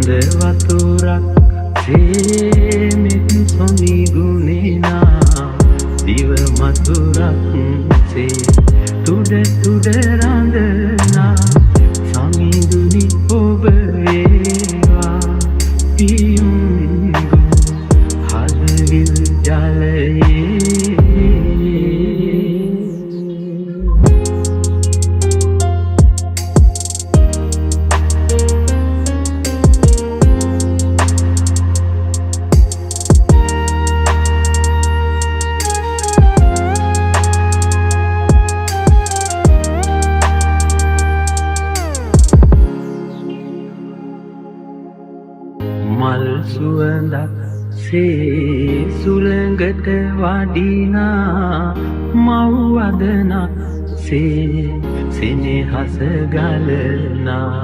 වතුරක් සේමෙත් සොඳි ගුණේනා දිව මතුරක් සේ තුඩ තුඩ රඳනා සමිඳුනි ඔබ වේවා පියුම් හදවිල් ජලයේ මල් සුවඳක් සේ සුළඟට වඩිනා මව් වදනක් සේ සෙනෙහස ගලනා